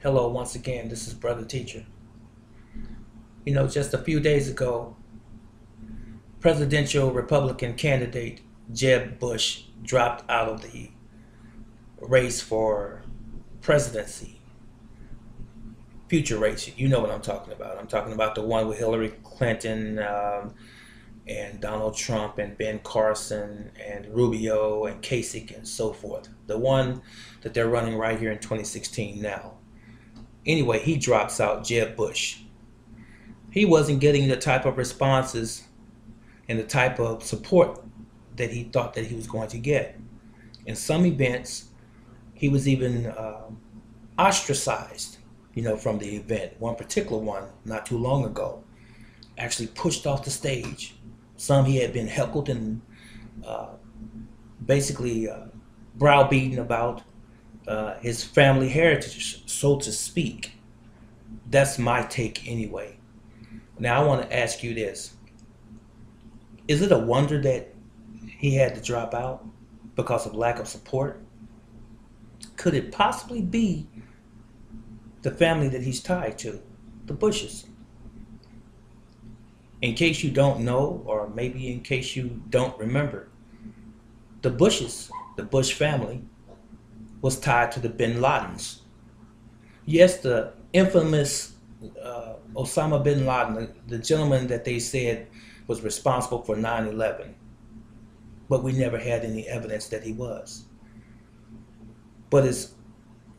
Hello, once again, this is Brother Teacher. Just a few days ago, presidential Republican candidate Jeb Bush dropped out of the race for presidency, future race. You know what I'm talking about. I'm talking about the one with Hillary Clinton and Donald Trump and Ben Carson and Rubio and Kasich and so forth. The one that they're running right here in 2016 now. Anyway, he drops out, Jeb Bush. He wasn't getting the type of responses and the type of support that he thought that he was going to get. In some events, he was even ostracized, from the event. One particular one, not too long ago, actually pushed off the stage. Some he had been heckled and uh, basically browbeaten about his family heritage, so to speak. That's my take anyway. Now I want to ask you this. Is it a wonder that he had to drop out because of lack of support? Could it possibly be the family that he's tied to, the Bushes? In case you don't know, or maybe in case you don't remember, the Bushes, the Bush family, was tied to the Bin Ladens. Yes, the infamous Osama bin Laden, the gentleman that they said was responsible for 9/11, but we never had any evidence that he was. But it's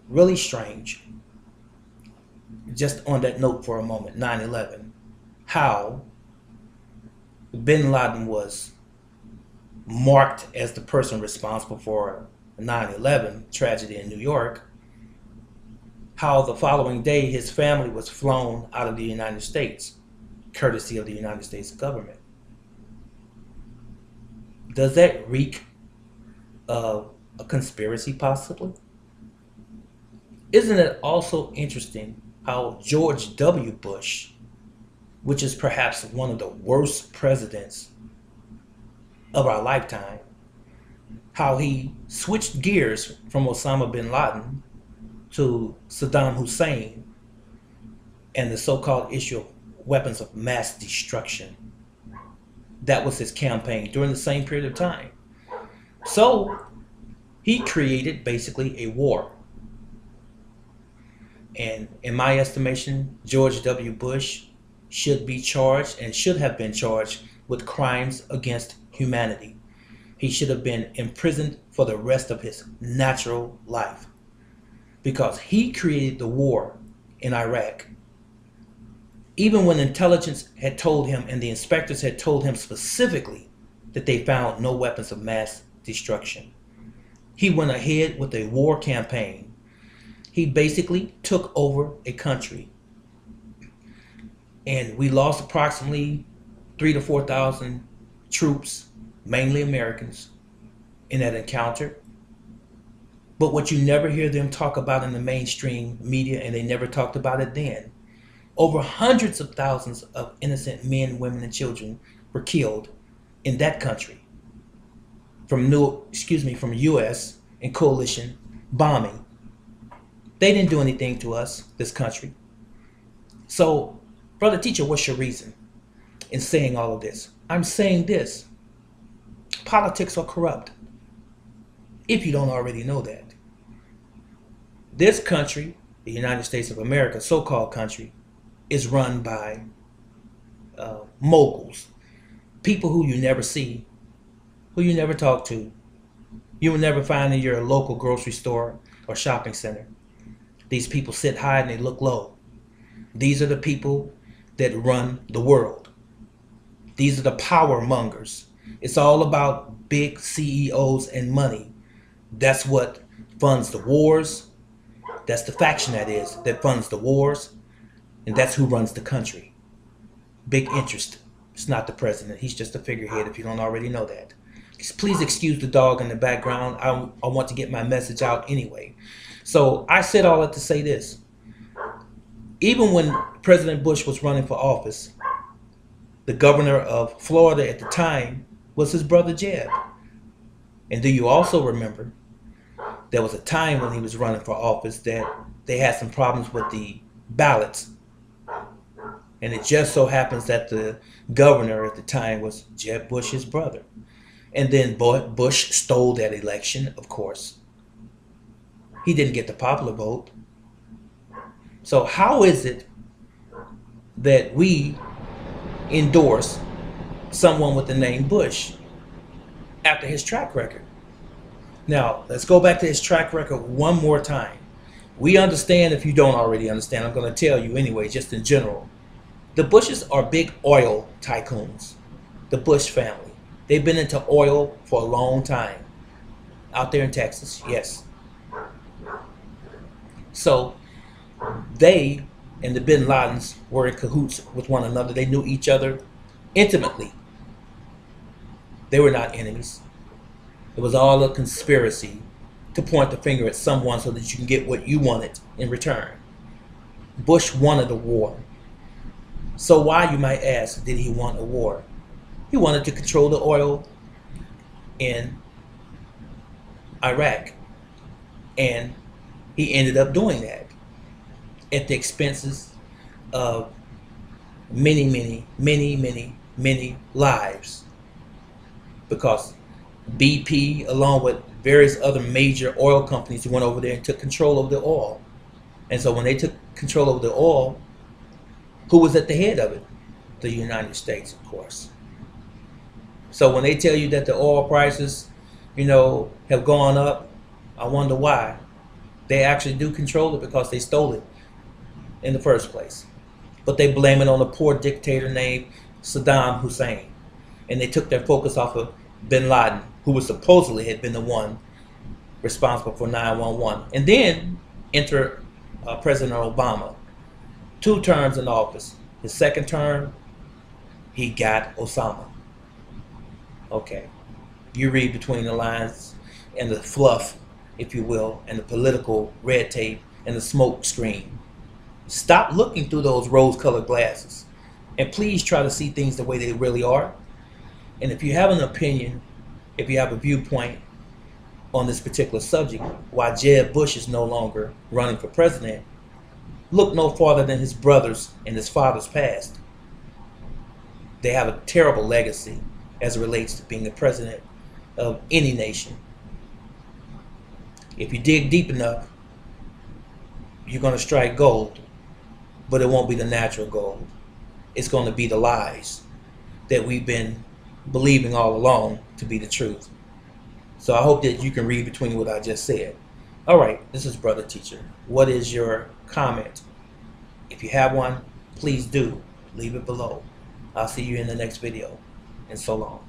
really strange, just on that note for a moment, 9/11, how bin Laden was marked as the person responsible for 9/11 tragedy in New York, how the following day his family was flown out of the United States, courtesy of the United States government. Does that reek of a conspiracy, possibly? Isn't it also interesting how George W. Bush, which is perhaps one of the worst presidents of our lifetime, how he switched gears from Osama bin Laden to Saddam Hussein and the so-called issue of weapons of mass destruction? That was his campaign during the same period of time. So he created basically a war. And in my estimation, George W. Bush should be charged and should have been charged with crimes against humanity. He should have been imprisoned for the rest of his natural life because he created the war in Iraq. Even when intelligence had told him and the inspectors had told him specifically that they found no weapons of mass destruction, he went ahead with a war campaign. He basically took over a country, and we lost approximately 3 to 4,000 troops, mainly Americans, in that encounter. But what you never hear them talk about in the mainstream media, and they never talked about it then, over hundreds of thousands of innocent men, women, and children were killed in that country from from U.S. and coalition bombing. They didn't do anything to us, this country. So, Brother Teacher, what's your reason in saying all of this? I'm saying this. Politics are corrupt, if you don't already know that. This country, the United States of America, so-called country, is run by moguls, people who you never see, who you never talk to, you will never find in your local grocery store or shopping center. These people sit high and they look low. These are the people that run the world. These are the power mongers. It's all about big CEOs and money. That's what funds the wars. That's the faction that funds the wars. And that's who runs the country. Big interest. It's not the president. He's just a figurehead if you don't already know that. Please excuse the dog in the background. I want to get my message out anyway. So I said all that to say this. Even when President Bush was running for office, the governor of Florida at the time was his brother Jeb. And do you also remember there was a time when he was running for office that they had some problems with the ballots. And it just so happens that the governor at the time was Jeb Bush's brother. And then Bush stole that election, of course. He didn't get the popular vote. So how is it that we endorse someone with the name Bush after his track record? Now, let's go back to his track record one more time. We understand, if you don't already understand, I'm going to tell you anyway, just in general. The Bushes are big oil tycoons. The Bush family. They've been into oil for a long time. Out there in Texas, yes. So, they and the Bin Ladens were in cahoots with one another. They knew each other intimately. They were not enemies. It was all a conspiracy to point the finger at someone so that you can get what you wanted in return. Bush wanted a war. So why, you might ask, did he want a war? He wanted to control the oil in Iraq. And he ended up doing that at the expenses of many lives. Because BP, along with various other major oil companies, went over there and took control of the oil. And so when they took control of the oil, who was at the head of it? The United States, of course. So when they tell you that the oil prices, have gone up, I wonder why. They actually do control it because they stole it in the first place. But they blame it on a poor dictator named Saddam Hussein. And they took their focus off of Bin Laden, who was supposedly had been the one responsible for 9/11. And then enter President Obama. 2 terms in office. His second term, he got Osama. Okay. You read between the lines and the fluff, if you will, and the political red tape and the smoke screen. Stop looking through those rose-colored glasses. And please try to see things the way they really are. And if you have an opinion, if you have a viewpoint on this particular subject, why Jeb Bush is no longer running for president, look no farther than his brothers and his father's past. They have a terrible legacy as it relates to being the president of any nation. If you dig deep enough, you're going to strike gold, but it won't be the natural gold. It's going to be the lies that we've been believing all along to be the truth. So I hope that you can read between what I just said. All right, this is Brother Teacher. What is your comment? If you have one, please do leave it below. I'll see you in the next video, and so long.